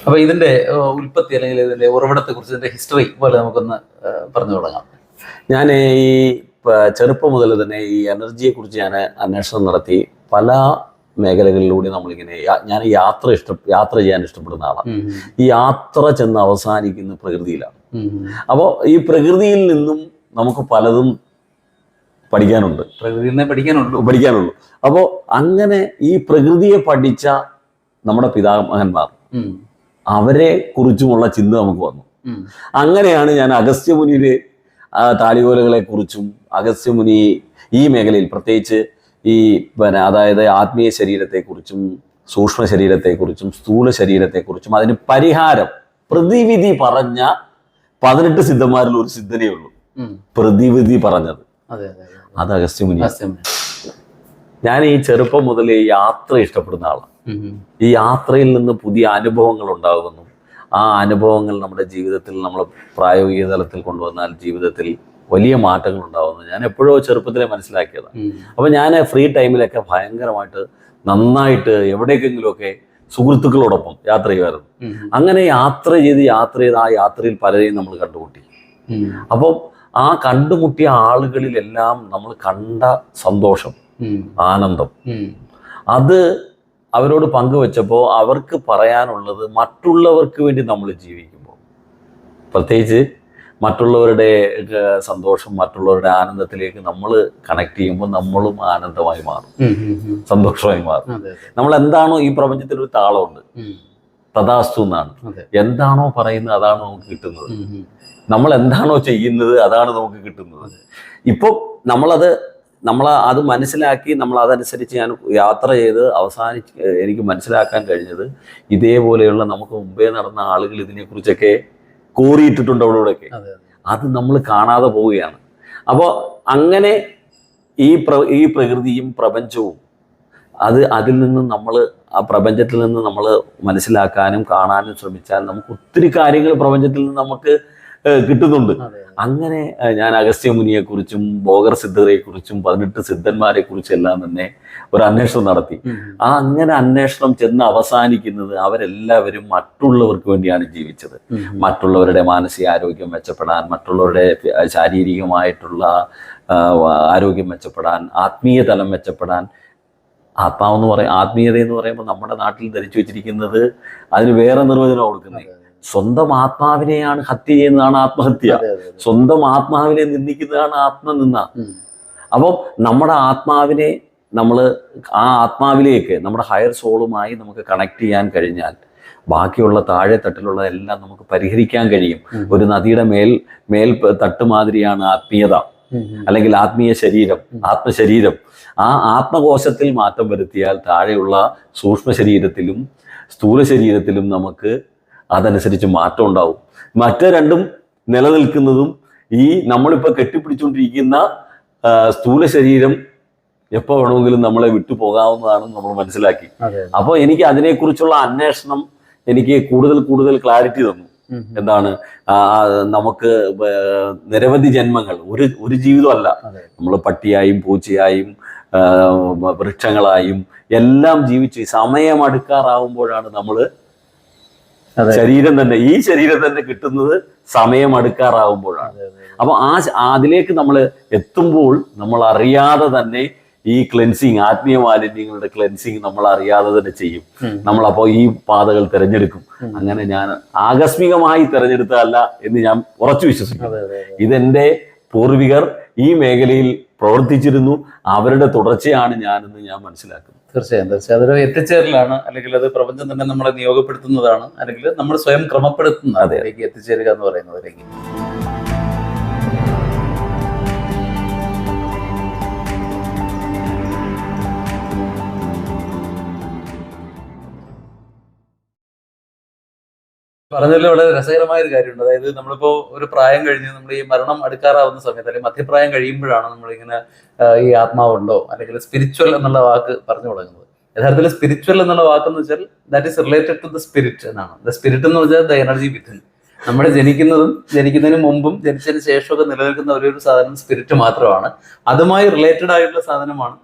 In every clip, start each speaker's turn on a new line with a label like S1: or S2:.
S1: അപ്പൊ ഇതിന്റെ ഉൽപ്പത്തി അല്ലെങ്കിൽ ഇതിന്റെ ഉറവിടത്തെ കുറിച്ച് ഇതിന്റെ ഹിസ്റ്ററി പോലെ നമുക്കൊന്ന് പറഞ്ഞു തുടങ്ങാം.
S2: ഞാൻ ഈ ചെറുപ്പം മുതൽ തന്നെ ഈ എനർജിയെ കുറിച്ച് ഞാൻ അന്വേഷണം നടത്തി. പല മേഖലകളിലൂടെ നമ്മളിങ്ങനെ ഞാൻ യാത്ര ചെയ്യാൻ ഇഷ്ടപ്പെടുന്ന ആളാണ്. ഈ യാത്ര ചെന്ന് അവസാനിക്കുന്ന പ്രകൃതിയിലാണ്. അപ്പോൾ ഈ പ്രകൃതിയിൽ നിന്നും നമുക്ക് പലതും പഠിക്കാനുണ്ട്. പഠിക്കാനുള്ളൂ. അപ്പോൾ അങ്ങനെ ഈ പ്രകൃതിയെ പഠിച്ച നമ്മുടെ പിതാമഹന്മാർ, അവരെ കുറിച്ചുമുള്ള ചിന്ത നമുക്ക് വന്നു. അങ്ങനെയാണ് ഞാൻ അഗസ്ത്യമുനിയിലെ താളികോലകളെ കുറിച്ചും അഗസ്ത്യമുനി ഈ മേഖലയിൽ പ്രത്യേകിച്ച് ഈ അതായത് ആത്മീയ ശരീരത്തെക്കുറിച്ചും സൂക്ഷ്മ ശരീരത്തെക്കുറിച്ചും സ്ഥൂല ശരീരത്തെക്കുറിച്ചും അതിന് പരിഹാരം പ്രതിവിധി പറഞ്ഞ 18 സിദ്ധന്മാരിൽ ഒരു സിദ്ധനേ ഉള്ളൂ പ്രതിവിധി പറഞ്ഞത്. അത് അഗസ്ത്യമുനി. ഞാൻ ഈ ചെറുപ്പം മുതൽ ഈ യാത്ര ഇഷ്ടപ്പെടുന്ന ആളാണ്. ഈ യാത്രയിൽ നിന്ന് പുതിയ അനുഭവങ്ങൾ ഉണ്ടാകുന്നു. ആ അനുഭവങ്ങൾ നമ്മുടെ ജീവിതത്തിൽ നമ്മൾ പ്രായോഗിക തലത്തിൽ കൊണ്ടുവന്നാൽ ജീവിതത്തിൽ വലിയ മാറ്റങ്ങൾ ഉണ്ടാകുന്നു. ഞാൻ എപ്പോഴോ ചെറുപ്പത്തിലെ മനസ്സിലാക്കിയതാണ്. അപ്പോൾ ഞാൻ ഫ്രീ ടൈമിലൊക്കെ ഭയങ്കരമായിട്ട് നന്നായിട്ട് എവിടേക്കെങ്കിലുമൊക്കെ സുഹൃത്തുക്കളോടൊപ്പം യാത്ര ചെയ്യുമായിരുന്നു. അങ്ങനെ യാത്ര ചെയ്ത് ആ യാത്രയിൽ പലരെയും നമ്മൾ കണ്ടുമുട്ടി. അപ്പം ആ കണ്ടുമുട്ടിയ ആളുകളിലെല്ലാം നമ്മൾ കണ്ട സന്തോഷം, ആനന്ദം, അത് അവരോട് പങ്കുവെച്ചപ്പോൾ അവർക്ക് പറയാനുള്ളത് മറ്റുള്ളവർക്ക് വേണ്ടി നമ്മൾ ജീവിക്കുമ്പോൾ, പ്രത്യേകിച്ച് മറ്റുള്ളവരുടെ സന്തോഷം, മറ്റുള്ളവരുടെ ആനന്ദത്തിലേക്ക് നമ്മൾ കണക്ട് ചെയ്യുമ്പോൾ നമ്മളും ആനന്ദമായി മാറും, സന്തോഷമായി മാറും. നമ്മൾ എന്താണോ ഈ പ്രപഞ്ചത്തിൽ ഒരു താളമുണ്ട്, തഥാസ്തു എന്നാണ്. എന്താണോ പറയുന്നത് അതാണ് നമുക്ക് കിട്ടുന്നത്. നമ്മൾ എന്താണോ ചെയ്യുന്നത് അതാണ് നമുക്ക് കിട്ടുന്നത്. ഇപ്പോൾ നമ്മൾ അത് മനസ്സിലാക്കി നമ്മൾ അതനുസരിച്ച് ഞാൻ യാത്ര ചെയ്ത് എനിക്ക് മനസ്സിലാക്കാൻ കഴിഞ്ഞത് ഇതേപോലെയുള്ള നമുക്ക് മുമ്പേ നടന്ന ആളുകൾ ഇതിനെക്കുറിച്ചൊക്കെ കോറിയിട്ടിട്ടുണ്ട് അവളോടൊക്കെ. അത് നമ്മൾ കാണാതെ പോവുകയാണ്. അപ്പോൾ അങ്ങനെ ഈ പ്രകൃതിയും പ്രപഞ്ചവും അതിൽ നിന്ന് നമ്മൾ ആ പ്രപഞ്ചത്തിൽ നിന്ന് നമ്മൾ മനസ്സിലാക്കാനും കാണാനും ശ്രമിച്ചാൽ നമുക്ക് ഒത്തിരി കാര്യങ്ങൾ പ്രപഞ്ചത്തിൽ നിന്ന് നമുക്ക് കിട്ടുന്നുണ്ട്. അങ്ങനെ ഞാൻ അഗസ്ത്യമുനിയെക്കുറിച്ചും ഭോഗർ സിദ്ധരെക്കുറിച്ചും 18 സിദ്ധന്മാരെ കുറിച്ചും എല്ലാം തന്നെ ഒരു അന്വേഷണം നടത്തി. അങ്ങനെ അന്വേഷണം ചെന്ന് അവസാനിക്കുന്നത് അവരെല്ലാവരും മറ്റുള്ളവർക്ക് വേണ്ടിയാണ് ജീവിച്ചത്. മറ്റുള്ളവരുടെ മാനസികാരോഗ്യം മെച്ചപ്പെടാൻ, മറ്റുള്ളവരുടെ ശാരീരികമായിട്ടുള്ള ആരോഗ്യം മെച്ചപ്പെടാൻ, ആത്മീയ തലം മെച്ചപ്പെടാൻ. ആത്മീയത എന്ന് പറയുമ്പോൾ നമ്മുടെ നാട്ടിൽ ധരിച്ചു വെച്ചിരിക്കുന്നത് അതിന് വേറെ നിർവചനം കൊടുക്കുന്നത്. സ്വന്തം ആത്മാവിനെയാണ് ഹത്യ ചെയ്യുന്നതാണ് ആത്മഹത്യ. സ്വന്തം ആത്മാവിനെ നിന്ദിക്കുന്നതാണ് ആത്മനിന്ദ. അപ്പം നമ്മുടെ ആത്മാവിനെ ആ ആത്മാവിലേക്ക് നമ്മുടെ ഹയർ സോളുമായി നമുക്ക് കണക്ട് ചെയ്യാൻ കഴിഞ്ഞാൽ ബാക്കിയുള്ള താഴെ തട്ടിലുള്ള എല്ലാം നമുക്ക് പരിഹരിക്കാൻ കഴിയും. ഒരു നദിയുടെ മേൽ തട്ട് മാതിരിയാണ് ആത്മീയത, അല്ലെങ്കിൽ ആത്മീയ ശരീരം, ആത്മശരീരം. ആ ആത്മകോശത്തിൽ മാറ്റം വരുത്തിയാൽ താഴെയുള്ള സൂക്ഷ്മ ശരീരത്തിലും സ്ഥൂല ശരീരത്തിലും നമുക്ക് അതനുസരിച്ച് മാറ്റം ഉണ്ടാവും. മറ്റേ രണ്ടും നിലനിൽക്കുന്നതും ഈ നമ്മളിപ്പോൾ കെട്ടിപ്പിടിച്ചുകൊണ്ടിരിക്കുന്ന സ്ഥൂല ശരീരം എപ്പോൾ വേണമെങ്കിലും നമ്മളെ വിട്ടു പോകാവുന്നതാണെന്ന് നമ്മൾ മനസ്സിലാക്കി. അപ്പോൾ എനിക്ക് അതിനെക്കുറിച്ചുള്ള അന്വേഷണം എനിക്ക് കൂടുതൽ ക്ലാരിറ്റി തന്നു. എന്താണ് നമുക്ക് നിരവധി ജന്മങ്ങൾ, ഒരു ജീവിതമല്ല. നമ്മൾ പട്ടിയായും പൂച്ചയായും വൃക്ഷങ്ങളായും എല്ലാം ജീവിച്ച് സമയം അടുക്കാറാവുമ്പോഴാണ് നമ്മൾ ഈ ശരീരം തന്നെ കിട്ടുന്നത് സമയം അടുക്കാറാവുമ്പോഴാണ്. അപ്പൊ അതിലേക്ക് നമ്മൾ എത്തുമ്പോൾ നമ്മൾ അറിയാതെ തന്നെ ഈ ക്ലെൻസിങ്, ആത്മീയ മാലിന്യങ്ങളുടെ ക്ലെൻസിങ് നമ്മൾ അറിയാതെ തന്നെ ചെയ്യും. നമ്മളപ്പോൾ ഈ പാതകൾ തിരഞ്ഞെടുക്കും. അങ്ങനെ ഞാൻ ആകസ്മികമായി തിരഞ്ഞെടുത്തതല്ല എന്ന് ഞാൻ ഉറച്ചു വിശ്വസിക്കുന്നു. ഇതെന്റെ പൂർവികർ ഈ മേഖലയിൽ പ്രവർത്തിച്ചിരുന്നു, അവരുടെ തുടർച്ചയാണ് ഞാനെന്ന് ഞാൻ മനസ്സിലാക്കുന്നു.
S1: തീർച്ചയായും അതൊരു എത്തിച്ചേരലാണ്, അല്ലെങ്കിൽ അത് പ്രപഞ്ചം തന്നെ നമ്മളെ നിയോഗപ്പെടുത്തുന്നതാണ്, അല്ലെങ്കിൽ നമ്മൾ സ്വയം ക്രമപ്പെടുത്തുന്നത് അതിലേക്ക് എത്തിച്ചേരുക എന്ന് പറയുന്നതിലേക്ക്. പറഞ്ഞതിൽ വളരെ രസകരമായ ഒരു കാര്യമുണ്ട്. അതായത് നമ്മളിപ്പോ ഒരു പ്രായം കഴിഞ്ഞ് നമ്മൾ ഈ മരണം അടുക്കാറാവുന്ന സമയത്ത്, അല്ലെങ്കിൽ മധ്യപ്രായം കഴിയുമ്പോഴാണ് നമ്മളിങ്ങനെ ഈ ആത്മാവുണ്ടോ അല്ലെങ്കിൽ സ്പിരിച്വൽ എന്നുള്ള വാക്ക് പറഞ്ഞു തുടങ്ങുന്നത്. യഥാർത്ഥത്തിൽ സ്പിരിച്വൽ എന്നുള്ള വാക്കെന്ന് വെച്ചാൽ that is related to the spirit എന്നാണ്. ദ സ്പിരിറ്റ് എന്ന് വെച്ചാൽ ദ എനർജി വിത്തിൻ. നമ്മൾ ജനിക്കുന്നതിന് മുമ്പും ജനിച്ചതിന് ശേഷമൊക്കെ നിലനിൽക്കുന്ന ഒരു സാധനം സ്പിരിറ്റ് മാത്രമാണ്. അതുമായി റിലേറ്റഡ് ആയിട്ടുള്ള സാധനമാണ്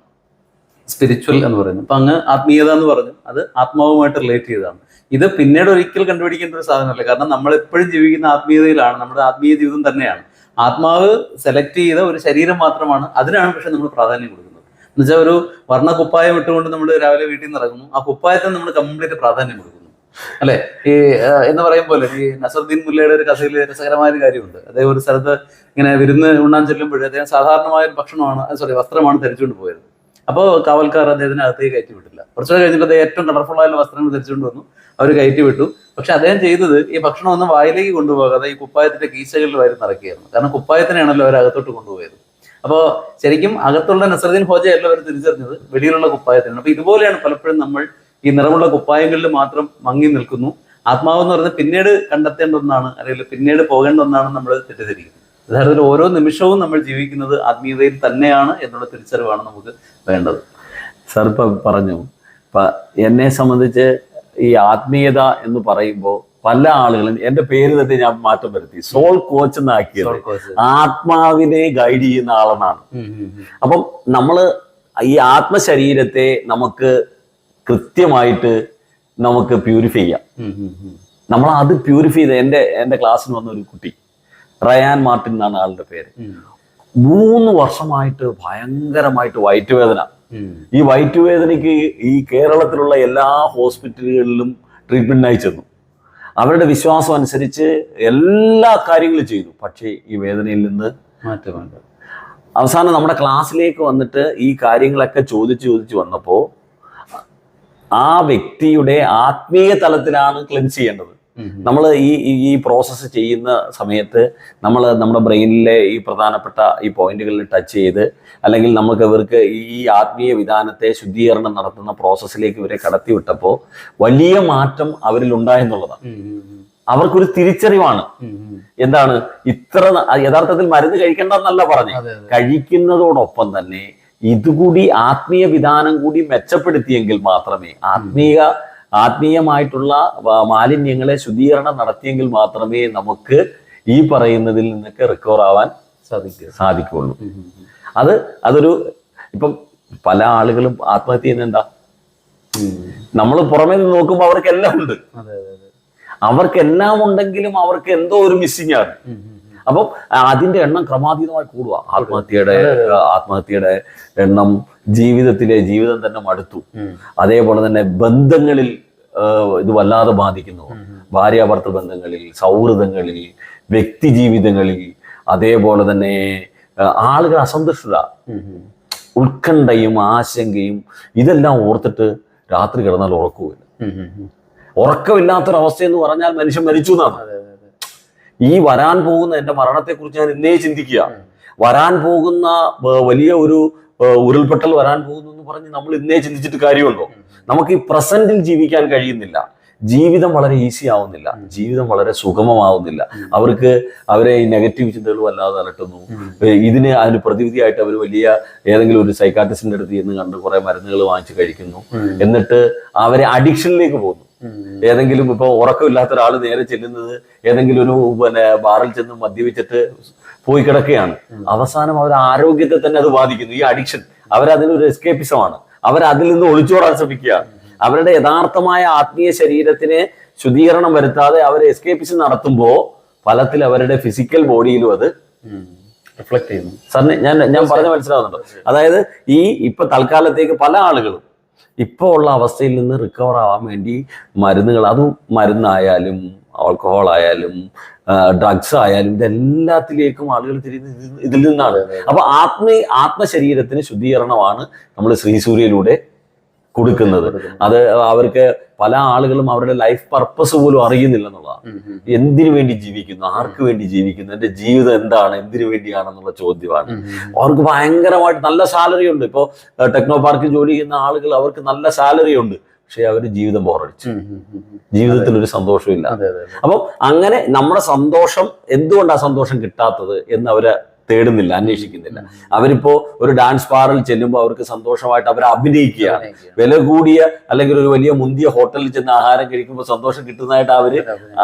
S1: സ്പിരിച്വൽ എന്ന് പറയുന്നത്. അപ്പൊ അങ്ങ് ആത്മീയത എന്ന് പറഞ്ഞു, അത് ആത്മാവുമായിട്ട് റിലേറ്റ് ചെയ്തതാണ്. ഇത് പിന്നീട് ഒരിക്കൽ കണ്ടുപിടിക്കേണ്ട ഒരു സാധനമല്ല. കാരണം നമ്മൾ എപ്പോഴും ജീവിക്കുന്ന ആത്മീയതയിലാണ്, നമ്മുടെ ആത്മീയ ജീവിതം തന്നെയാണ്. ആത്മാവ് സെലക്ട് ചെയ്ത ഒരു ശരീരം മാത്രമാണ്, അതിനാണ് പക്ഷെ നമ്മൾ പ്രാധാന്യം കൊടുക്കുന്നത്. എന്നുവെച്ചാൽ ഒരു വർണ്ണ കുപ്പായം ഇട്ടുകൊണ്ട് നമ്മൾ രാവിലെ വീട്ടിൽ നിന്ന് ഇറങ്ങുന്നു, ആ കുപ്പായത്തിന് നമ്മൾ കംപ്ലീറ്റ് പ്രാധാന്യം കൊടുക്കുന്നു, അല്ലെ? ഈ എന്ന് പറയും പോലെ ഈ നസറുദ്ദീൻ മുല്ലയുടെ ഒരു കഥയിൽ രസകരമായ ഒരു കാര്യമുണ്ട്. അദ്ദേഹം ഒരു സ്ഥലത്ത് ഇങ്ങനെ വിരുന്ന് ഉണ്ണാൻ ചെല്ലുമ്പോൾ അദ്ദേഹം സാധാരണമായ ഒരു വസ്ത്രമാണ് ധരിച്ചുകൊണ്ട് പോയത്. അപ്പോൾ കാവൽക്കാർ അദ്ദേഹത്തിന് അകത്തേക്ക് കയറ്റി വിട്ടില്ല. കുറച്ചുകൂടെ കഴിഞ്ഞിട്ട് അദ്ദേഹം ഏറ്റവും കളർഫുൾ ആയുള്ള വസ്ത്രങ്ങൾ ധരിച്ചുകൊണ്ട് വന്നു, അവർ കയറ്റി വിട്ടു. പക്ഷെ അദ്ദേഹം ചെയ്തത് ഈ ഭക്ഷണം ഒന്നും വായിലേക്ക് കൊണ്ടുപോകാതെ ഈ കുപ്പായത്തിന്റെ കീശകളിൽ വാരി നിറയ്ക്കുകയായിരുന്നു. കാരണം കുപ്പായത്തിനാണല്ലോ അവർ അകത്തോട്ട് കൊണ്ടുപോയത്. അപ്പോൾ ശരിക്കും അകത്തുള്ള നസറുദ്ദീൻ ഹോജയല്ല അവർ തിരിച്ചറിഞ്ഞത്, വെളിയിലുള്ള കുപ്പായത്തിനാണ്. അപ്പൊ ഇതുപോലെയാണ് പലപ്പോഴും നമ്മൾ ഈ നിറമുള്ള കുപ്പായങ്ങളിൽ മാത്രം മങ്ങി നിൽക്കുന്നു. ആത്മാവ് എന്ന് പറയുന്നത് പിന്നീട് കണ്ടെത്തേണ്ട ഒന്നാണ്, അല്ലെങ്കിൽ പിന്നീട് പോകേണ്ട ഒന്നാണെന്ന് നമ്മൾ തെറ്റിദ്ധരിക്കുന്നു. യഥാർത്ഥത്തിൽ ഓരോ നിമിഷവും നമ്മൾ ജീവിക്കുന്നത് ആത്മീയതയിൽ തന്നെയാണ് എന്നുള്ള തിരിച്ചറിവാണ് നമുക്ക് വേണ്ടത്.
S2: സാർ ഇപ്പം പറഞ്ഞു, എന്നെ സംബന്ധിച്ച് ഈ ആത്മീയത എന്ന് പറയുമ്പോൾ പല ആളുകളും എൻ്റെ പേര് തന്നെ ഞാൻ മാറ്റം വരുത്തി, സോൾ കോച്ച് എന്നാക്കിയത് ആത്മാവിനെ ഗൈഡ് ചെയ്യുന്ന ആളെന്നാണ്. അപ്പം നമ്മള് ഈ ആത്മശരീരത്തെ നമുക്ക് കൃത്യമായിട്ട് നമുക്ക് പ്യൂരിഫൈ ചെയ്യാം. നമ്മൾ അത് പ്യൂരിഫൈ ചെയ്ത് എൻ്റെ ക്ലാസ്സിൽ വന്ന ഒരു കുട്ടി റയാൻ മാർട്ടിൻ എന്നാണ് ആളുടെ പേര്. 3 വർഷമായിട്ട് ഭയങ്കരമായിട്ട് വയറ്റുവേദന. ഈ വയറ്റുവേദനയ്ക്ക് ഈ കേരളത്തിലുള്ള എല്ലാ ഹോസ്പിറ്റലുകളിലും ട്രീറ്റ്മെന്റിനായി ചെന്നു. അവരുടെ വിശ്വാസം അനുസരിച്ച് എല്ലാ കാര്യങ്ങളും ചെയ്തു. പക്ഷേ ഈ വേദനയിൽ നിന്ന്
S1: മാറ്റമുണ്ട്.
S2: അവസാനം നമ്മുടെ ക്ലാസ്സിലേക്ക് വന്നിട്ട് ഈ കാര്യങ്ങളൊക്കെ ചോദിച്ചു വന്നപ്പോൾ ആ വ്യക്തിയുടെ ആത്മീയ തലത്തിലാണ് ക്ലെൻസ് ചെയ്യേണ്ടത്. നമ്മൾ ഈ പ്രോസസ്സ് ചെയ്യുന്ന സമയത്ത് നമ്മൾ നമ്മുടെ ബ്രെയിനിലെ ഈ പ്രധാനപ്പെട്ട ഈ പോയിന്റുകളിൽ ടച്ച് ചെയ്ത്, അല്ലെങ്കിൽ നമുക്ക് ഇവർക്ക് ഈ ആത്മീയ വിധാനത്തെ ശുദ്ധീകരണം നടത്തുന്ന പ്രോസസ്സിലേക്ക് ഇവരെ കടത്തി വിട്ടപ്പോൾ വലിയ മാറ്റം അവരിൽ ഉണ്ടായെന്നുള്ളതാണ്. അവർക്കൊരു തിരിച്ചറിവാണ്. എന്താണ് ഇത്ര യഥാർത്ഥത്തിൽ മരുന്ന് കഴിക്കേണ്ടെന്നല്ല പറഞ്ഞു, കഴിക്കുന്നതോടൊപ്പം തന്നെ ഇതുകൂടി ആത്മീയ വിധാനം കൂടി മെച്ചപ്പെടുത്തിയെങ്കിൽ മാത്രമേ, ആത്മീയമായിട്ടുള്ള മാലിന്യങ്ങളെ ശുദ്ധീകരണം നടത്തിയെങ്കിൽ മാത്രമേ നമുക്ക് ഈ പറയുന്നതിൽ നിന്നൊക്കെ റിക്കവർ ആവാൻ സാധിക്കുള്ളൂ. അതൊരു ഇപ്പം പല ആളുകളും ആത്മഹത്യ ചെയ്യുന്നുണ്ടാ, നമ്മൾ പുറമേ നിന്ന് നോക്കുമ്പോൾ അവർക്കെല്ലാം ഉണ്ട്, അവർക്കെല്ലാം ഉണ്ടെങ്കിലും അവർക്ക് എന്തോ ഒരു മിസ്സിംഗ് ആണ്. അപ്പം അതിന്റെ എണ്ണം ക്രമാതീതമായി കൂടുക. ആത്മഹത്യയുടെ എണ്ണം ജീവിതം തന്നെ മടുത്തു. അതേപോലെ തന്നെ ബന്ധങ്ങളിൽ ഇത് വല്ലാതെ ബാധിക്കുന്നു. ഭാര്യാഭർത്തൃ ബന്ധങ്ങളിൽ, സൗഹൃദങ്ങളിൽ, വ്യക്തി ജീവിതങ്ങളിൽ, അതേപോലെ തന്നെ ആളുകൾ അസന്തുഷ്ടത, ഉത്കണ്ഠയും ആശങ്കയും ഇതെല്ലാം ഓർത്തിട്ട് രാത്രി കിടന്നാൽ ഉറക്കമില്ല. ഉറക്കമില്ലാത്തൊരവസ്ഥ എന്ന് പറഞ്ഞാൽ മനുഷ്യൻ മരിച്ചു എന്നാണ്. ഈ വരാൻ പോകുന്ന എൻ്റെ മരണത്തെക്കുറിച്ച് ഞാൻ ഇന്നേ ചിന്തിക്കുക. വരാൻ പോകുന്ന വലിയ ഒരു ഉരുൾപൊട്ടൽ വരാൻ പോകുന്നു എന്ന് പറഞ്ഞ് നമ്മൾ ഇന്നേ ചിന്തിച്ചിട്ട് കാര്യമുണ്ടോ? നമുക്ക് ഈ പ്രസന്റിൽ ജീവിക്കാൻ കഴിയുന്നില്ല. ജീവിതം വളരെ ഈസി ആവുന്നില്ല, ജീവിതം വളരെ സുഗമമാവുന്നില്ല. അവരെ ഈ നെഗറ്റീവ് ചിന്തകൾ വല്ലാതെ അലട്ടുന്നു. അതിന് പ്രതിവിധിയായിട്ട് അവർ വലിയ ഏതെങ്കിലും ഒരു സൈക്കാട്രിസ്റ്റിന്റെ അടുത്ത് ചെന്ന് കണ്ട് കുറെ മരുന്നുകൾ വാങ്ങിച്ച് കഴിക്കുന്നു. എന്നിട്ട് അവരെ അഡിക്ഷനിലേക്ക് പോകുന്നു. ഏതെങ്കിലും ഇപ്പൊ ഉറക്കമില്ലാത്ത ഒരാൾ നേരെ ചെല്ലുന്നത് ഏതെങ്കിലും ഒരു ബാറിൽ ചെന്ന് മദ്യപിച്ചിട്ട് പോയി കിടക്കുകയാണ്. അവസാനം അവരുടെ ആരോഗ്യത്തെ തന്നെ അത് ബാധിക്കുന്നു. ഈ അഡിക്ഷൻ അവരതിനൊരു എസ്കേപ്പിസമാണ്. അവരതിൽ നിന്ന് ഒളിച്ചോടാൻ ശ്രമിക്കുകയാണ്. അവരുടെ യഥാർത്ഥമായ ആത്മീയ ശരീരത്തിന് ശുദ്ധീകരണം വരുത്താതെ അവർ എസ്കേപ്പിസം നടത്തുമ്പോൾ ഫലത്തിൽ അവരുടെ ഫിസിക്കൽ ബോഡിയിലും അത്
S1: റിഫ്ലക്ട് ചെയ്യുന്നു.
S2: സാറിന് ഞാൻ പറഞ്ഞ് മനസ്സിലാവുന്നുണ്ടോ? അതായത് ഇപ്പൊ തൽക്കാലത്തേക്ക് പല ആളുകളും ഇപ്പോൾ ഉള്ള അവസ്ഥയിൽ നിന്ന് റിക്കവർ ആവാൻ വേണ്ടി മരുന്നുകൾ, അതും മരുന്നായാലും ആൽക്കഹോൾ ആയാലും ഡ്രഗ്സ് ആയാലും ഇതെല്ലാത്തിലേക്കും ആളുകൾ തിരിയുന്നത് ഇതിൽ നിന്നാണ്. അപ്പൊ ആത്മശരീരത്തിന് ശുദ്ധീകരണമാണ് നമ്മൾ ശ്രീസൂര്യയിലൂടെ കൊടുക്കുന്നത്. അത് അവർക്ക് പല ആളുകളും അവരുടെ ലൈഫ് പർപ്പസ് പോലും അറിയുന്നില്ല എന്നുള്ളതാണ്. എന്തിനു വേണ്ടി ജീവിക്കുന്നു, ആർക്ക് വേണ്ടി ജീവിക്കുന്നു, എന്റെ ജീവിതം എന്താണ്, എന്തിനു വേണ്ടിയാണെന്നുള്ള ചോദ്യമാണ്. അവർക്ക് ഭയങ്കരമായിട്ട് നല്ല സാലറി ഉണ്ട്. ഇപ്പോൾ ടെക്നോ പാർക്കിൽ ജോലി ചെയ്യുന്ന ആളുകൾ, അവർക്ക് നല്ല സാലറി ഉണ്ട്, പക്ഷെ അവര് ജീവിതം ബോറടിച്ചു, ജീവിതത്തിൽ ഒരു സന്തോഷമില്ല. അപ്പം അങ്ങനെ നമ്മുടെ സന്തോഷം, എന്തുകൊണ്ടാണ് സന്തോഷം കിട്ടാത്തത് എന്ന് അവരെ തേടുന്നില്ല, അന്വേഷിക്കുന്നില്ല. അവരിപ്പോ ഒരു ഡാൻസ് ബാറിൽ ചെല്ലുമ്പോൾ അവർക്ക് സന്തോഷമായിട്ട് അവർ അഭിനയിക്കുകയാണ്. വില കൂടിയ അല്ലെങ്കിൽ ഒരു വലിയ മുന്തിയ ഹോട്ടലിൽ ചെന്ന് ആഹാരം കഴിക്കുമ്പോൾ സന്തോഷം കിട്ടുന്നതായിട്ട്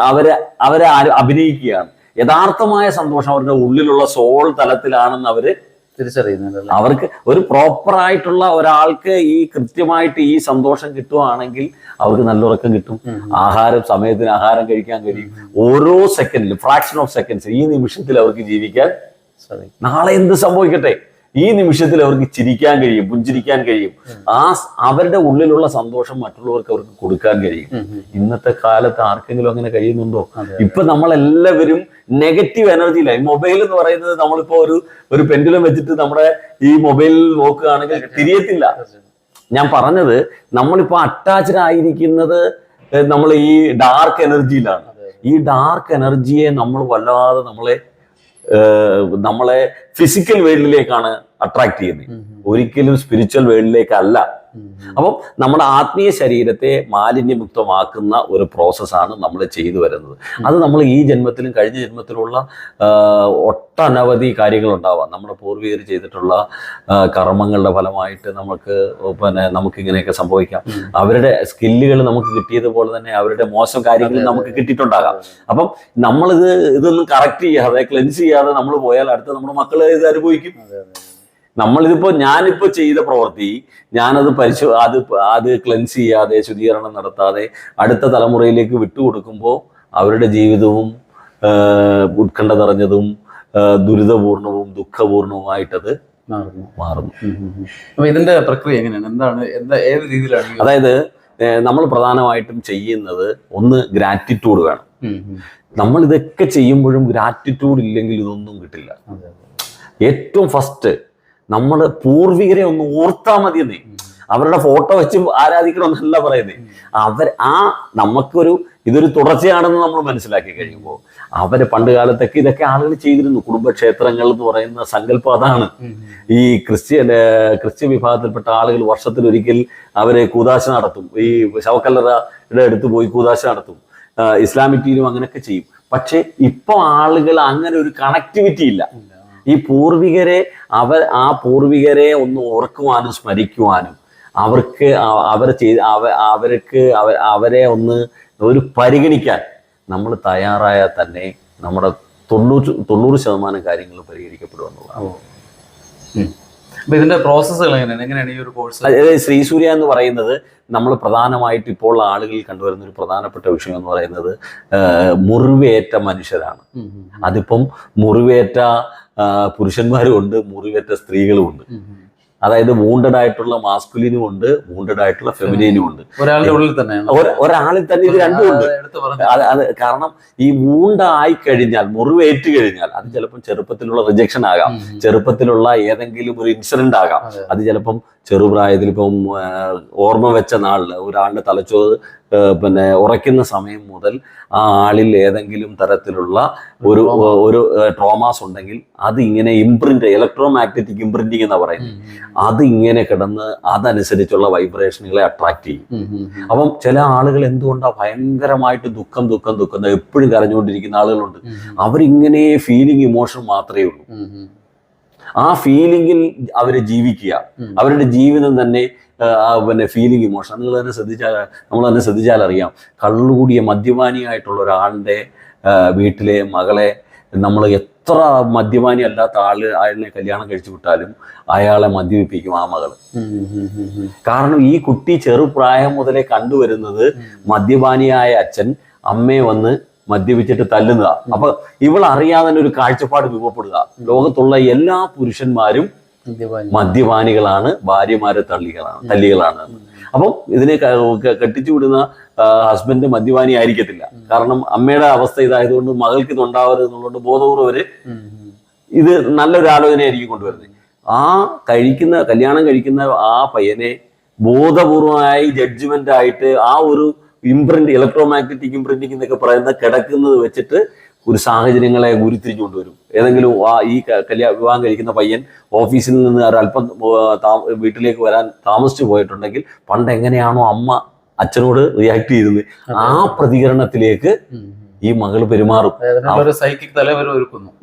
S2: അവരെ അഭിനയിക്കുകയാണ്. യഥാർത്ഥമായ സന്തോഷം അവരുടെ ഉള്ളിലുള്ള സോൾ തലത്തിലാണെന്ന് അവര്
S1: തിരിച്ചറിയുന്നത്.
S2: അവർക്ക് ഒരു പ്രോപ്പർ ആയിട്ടുള്ള ഒരാൾക്ക് ഈ കൃത്യമായിട്ട് ഈ സന്തോഷം കിട്ടുവാണെങ്കിൽ അവർക്ക് നല്ല ഉറക്കം കിട്ടും, സമയത്തിന് ആഹാരം കഴിക്കാൻ കഴിയും, ഓരോ സെക്കൻഡിലും ഫ്രാക്ഷൻ ഓഫ് സെക്കൻഡ്സ് ഈ നിമിഷത്തിൽ അവർക്ക് ജീവിക്കാൻ സാധിക്കും. നാളെ എന്ത് സംഭവിക്കട്ടെ ഈ നിമിഷത്തിൽ അവർക്ക് ചിരിക്കാൻ കഴിയും, പുഞ്ചിരിക്കാൻ കഴിയും. അവരുടെ ഉള്ളിലുള്ള സന്തോഷം മറ്റുള്ളവർക്ക് അവർക്ക് കൊടുക്കാൻ കഴിയും. ഇന്നത്തെ കാലത്ത് ആർക്കെങ്കിലും അങ്ങനെ കഴിയുന്നുണ്ടോ? ഇപ്പൊ നമ്മളെല്ലാവരും നെഗറ്റീവ് എനർജിയിലായി. മൊബൈൽ എന്ന് പറയുന്നത് നമ്മളിപ്പോ ഒരു പെൻഡുലം വെച്ചിട്ട് നമ്മുടെ ഈ മൊബൈൽ നോക്കുകയാണെങ്കിൽ തിരിയത്തില്ല. ഞാൻ പറഞ്ഞത് നമ്മളിപ്പോ അറ്റാച്ച്ഡ് ആയിരിക്കുന്നത് നമ്മൾ ഈ ഡാർക്ക് എനർജിയിലാണ്. ഈ ഡാർക്ക് എനർജിയെ നമ്മൾ വല്ലാതെ നമ്മളെ ഫിസിക്കൽ വേൾഡിലേക്കാണ് അട്രാക്ട് ചെയ്യുന്നത്, ഒരിക്കലും സ്പിരിച്വൽ വേൾഡിലേക്കല്ല. അപ്പം നമ്മുടെ ആത്മീയ ശരീരത്തെ മാലിന്യമുക്തമാക്കുന്ന ഒരു പ്രോസസ്സാണ് നമ്മൾ ചെയ്തു വരുന്നത്. അത് നമ്മൾ ഈ ജന്മത്തിലും കഴിഞ്ഞ ജന്മത്തിലുള്ള ഒട്ടനവധി കാര്യങ്ങളുണ്ടാവാം. നമ്മുടെ പൂർവികർ ചെയ്തിട്ടുള്ള കർമ്മങ്ങളുടെ ഫലമായിട്ട് നമുക്കിങ്ങനെയൊക്കെ സംഭവിക്കാം. അവരുടെ സ്കില്ലുകൾ നമുക്ക് കിട്ടിയതുപോലെ തന്നെ അവരുടെ മോശം കാര്യങ്ങൾ നമുക്ക് കിട്ടിയിട്ടുണ്ടാകാം. അപ്പം ഇതൊന്നും കറക്റ്റ് ചെയ്യാതെ ക്ലെൻസ് ചെയ്യാതെ നമ്മൾ പോയാൽ അടുത്ത നമ്മുടെ മക്കൾ ഇത് അനുഭവിക്കും. ഞാനിപ്പോ ചെയ്ത പ്രവൃത്തി ഞാനത് അത് ക്ലെൻസ് ചെയ്യാതെ ശുദ്ധീകരണം നടത്താതെ അടുത്ത തലമുറയിലേക്ക് വിട്ടുകൊടുക്കുമ്പോൾ അവരുടെ ജീവിതവും ഉത്കണ്ഠ നിറഞ്ഞതും ദുരിതപൂർണവും ദുഃഖപൂർണവുമായിട്ടത് മാറുന്നു.
S1: അപ്പൊ ഇതിന്റെ പ്രക്രിയ എങ്ങനെയാണ്? ഏത് രീതിയിലാണ്?
S2: അതായത് നമ്മൾ പ്രധാനമായിട്ടും ചെയ്യുന്നത് ഒന്ന് ഗ്രാറ്റിറ്റ്യൂഡ് വേണം. നമ്മൾ ഇതൊക്കെ ചെയ്യുമ്പോഴും ഗ്രാറ്റിറ്റ്യൂഡ് ഇല്ലെങ്കിൽ ഇതൊന്നും കിട്ടില്ല. ഏറ്റവും ഫസ്റ്റ് നമ്മൾ പൂർവികരെ ഒന്ന് ഓർത്താൽ മതിയെന്നേ. അവരുടെ ഫോട്ടോ വെച്ച് ആരാധിക്കണമെന്നല്ല പറയുന്നത്. ഇതൊരു തുടർച്ചയാണെന്ന് നമ്മൾ മനസ്സിലാക്കി കഴിയുമ്പോൾ അവര് പണ്ട് കാലത്തൊക്കെ ഇതൊക്കെ ആളുകൾ ചെയ്തിരുന്നു. കുടുംബക്ഷേത്രങ്ങൾ എന്ന് പറയുന്ന സങ്കല്പം അതാണ്. ഈ ക്രിസ്ത്യൻ വിഭാഗത്തിൽപ്പെട്ട ആളുകൾ വർഷത്തിലൊരിക്കൽ അവര് കൂദാശ നടത്തും. ഈ ശവക്കല്ലറയുടെ അടുത്ത് പോയി കൂദാശ നടത്തും. ഇസ്ലാമിറ്റിയിലും അങ്ങനെയൊക്കെ ചെയ്യും. പക്ഷെ ഇപ്പൊ ആളുകൾ അങ്ങനെ ഒരു കണക്ടിവിറ്റി ഇല്ല. ഈ പൂർവികരെ പൂർവികരെ ഒന്ന് ഓർക്കുവാനും സ്മരിക്കുവാനും അവരെ ഒന്ന് പരിഗണിക്കാൻ നമ്മൾ തയ്യാറായാൽ തന്നെ നമ്മുടെ 90% കാര്യങ്ങൾ പരിഹരിക്കപ്പെടുമെന്നുള്ളതാണ്.
S1: ഇതിന്റെ പ്രോസസ്സുകൾ എങ്ങനെയാണ് ഈ ഒരു കോഴ്സ്?
S2: ശ്രീസൂര്യ എന്ന് പറയുന്നത് നമ്മൾ പ്രധാനമായിട്ട് ഇപ്പോൾ ആളുകളിൽ കണ്ടുവരുന്ന ഒരു പ്രധാനപ്പെട്ട വിഷയം എന്ന് പറയുന്നത് മുറിവേറ്റ മനുഷ്യരാണ്. അതിപ്പം മുറിവേറ്റ പുരുഷന്മാരും ഉണ്ട്, മുറിവേറ്റ സ്ത്രീകളും ഉണ്ട്. അതായത് വൂണ്ടഡ് ആയിട്ടുള്ള മാസ്കുലിനും ഉണ്ട്, വൂണ്ടഡ് ആയിട്ടുള്ള ഫെമിനിനും ഉണ്ട്. ഒരാളിൽ തന്നെ ഇത് രണ്ടും ഉണ്ട്. അത് കാരണം ഈ വൂണ്ടായി കഴിഞ്ഞാൽ, മുറിവേറ്റ് കഴിഞ്ഞാൽ അത് ചിലപ്പം ചെറുപ്പത്തിലുള്ള റിജക്ഷൻ ആകാം, ചെറുപ്പത്തിലുള്ള ഏതെങ്കിലും ഒരു ഇൻസിഡന്റ് ആകാം. അത് ചിലപ്പം ചെറുപ്രായത്തിൽ ഇപ്പം ഓർമ്മ വെച്ച നാളില് ഒരാളുടെ തലച്ചോറ് ഉറയ്ക്കുന്ന സമയം മുതൽ ആ ആളിൽ ഏതെങ്കിലും തരത്തിലുള്ള ഒരു ട്രോമാസ് ഉണ്ടെങ്കിൽ അത് ഇങ്ങനെ ഇലക്ട്രോ മാഗ്നറ്റിക് ഇംപ്രിന്റിംഗ് എന്നാ പറയുന്നത്. അത് ഇങ്ങനെ കിടന്ന് അതനുസരിച്ചുള്ള വൈബ്രേഷനുകളെ അട്രാക്ട് ചെയ്യും. അപ്പം ചില ആളുകൾ എന്തുകൊണ്ടാണ് ഭയങ്കരമായിട്ട് ദുഃഖം എപ്പോഴും കരഞ്ഞുകൊണ്ടിരിക്കുന്ന ആളുകളുണ്ട്. അവരിങ്ങനെ ഫീലിംഗ് ഇമോഷൻ മാത്രമേ ഉള്ളൂ. ആ ഫീലിംഗിൽ അവരെ ജീവിക്കുക, അവരുടെ ജീവിതം തന്നെ ഫീലിംഗ് ഇമോഷൻ. നമ്മൾ തന്നെ ശ്രദ്ധിച്ചാൽ അറിയാം, കള്ളുകൂടിയ മദ്യപാനിയായിട്ടുള്ള ഒരാളുടെ വീട്ടിലെ മകളെ നമ്മൾ എത്ര മദ്യപാനി അല്ലാത്ത ആളിനെ കല്യാണം കഴിച്ചു വിട്ടാലും അയാളെ മദ്യപിപ്പിക്കും ആ മകള്. കാരണം ഈ കുട്ടി ചെറുപ്രായം മുതലേ കണ്ടുവരുന്നത് മദ്യപാനിയായ അച്ഛൻ അമ്മയെ വന്ന് മദ്യപിച്ചിട്ട് തല്ലുന്നതാ. അപ്പൊ ഇവൾ അറിയാതെ തന്നെ ഒരു കാഴ്ചപ്പാട് രൂപപ്പെടുക, ലോകത്തുള്ള എല്ലാ പുരുഷന്മാരും മദ്യപാനികളാണ്, ഭാര്യമാരെ തല്ലികളാണ്. അപ്പം ഇതിനെ കെട്ടിച്ചു വിടുന്ന ഹസ്ബൻഡ് മദ്യപാനി ആയിരിക്കത്തില്ല. കാരണം അമ്മയുടെ അവസ്ഥ ഇതായതുകൊണ്ട് മകൾക്ക് ഇതുണ്ടാവരുത് എന്നുള്ളത് ബോധപൂർവ്വം അവര് ഇത് നല്ലൊരു ആലോചനയായിരിക്കും കൊണ്ടുവരുന്നത്. കല്യാണം കഴിക്കുന്ന ആ പയ്യനെ ബോധപൂർവമായി ജഡ്ജ്മെന്റ് ആയിട്ട് ആ ഒരു ഇലക്ട്രോ മാഗ്നറ്റിക് ഇംപ്രിന്റിംഗ് എന്നൊക്കെ പറയുന്ന കിടക്കുന്നത് വെച്ചിട്ട് ഒരു സാഹചര്യങ്ങളെ ഉരുത്തിരിഞ്ഞു കൊണ്ടുവരും. ഏതെങ്കിലും ഈ വിവാഹം കഴിക്കുന്ന പയ്യൻ ഓഫീസിൽ നിന്ന് ഒരല്പം വീട്ടിലേക്ക് വരാൻ താമസിച്ചു പോയിട്ടുണ്ടെങ്കിൽ പണ്ട് എങ്ങനെയാണോ അമ്മ അച്ഛനോട് റിയാക്ട് ചെയ്തത് ആ പ്രതികരണത്തിലേക്ക് ഈ മകള് പെരുമാറും.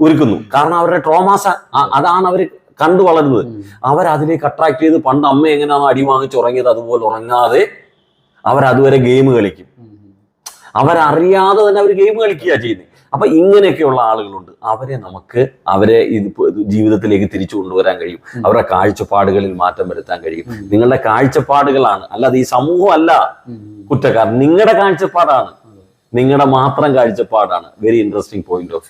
S2: ഒരുക്കുന്നു. കാരണം അവരുടെ ട്രോമാസ് അതാണ് അവർ കണ്ടു വളരുന്നത്. അവരതിലേക്ക് അട്രാക്ട് ചെയ്ത് പണ്ട് അമ്മ എങ്ങനെയാണോ അടി വാങ്ങിച്ച് ഉറങ്ങിയത് അതുപോലെ ഉറങ്ങാതെ അവരതുവരെ ഗെയിം കളിക്കും. അവരറിയാതെ തന്നെ അവർ ഗെയിം കളിക്കുക ചെയ്യുന്നത്. അപ്പൊ ഇങ്ങനെയൊക്കെയുള്ള ആളുകളുണ്ട്. അവരെ ജീവിതത്തിലേക്ക് തിരിച്ചു കൊണ്ടുവരാൻ കഴിയും. അവരുടെ കാഴ്ചപ്പാടുകളിൽ മാറ്റം വരുത്താൻ കഴിയും. നിങ്ങളുടെ കാഴ്ചപ്പാടുകളാണ്, അല്ലാതെ ഈ സമൂഹം അല്ല കുറ്റക്കാരൻ, നിങ്ങളുടെ കാഴ്ചപ്പാടാണ്, നിങ്ങളുടെ മാത്രം കാഴ്ചപ്പാടാണ്. Very interesting point of view.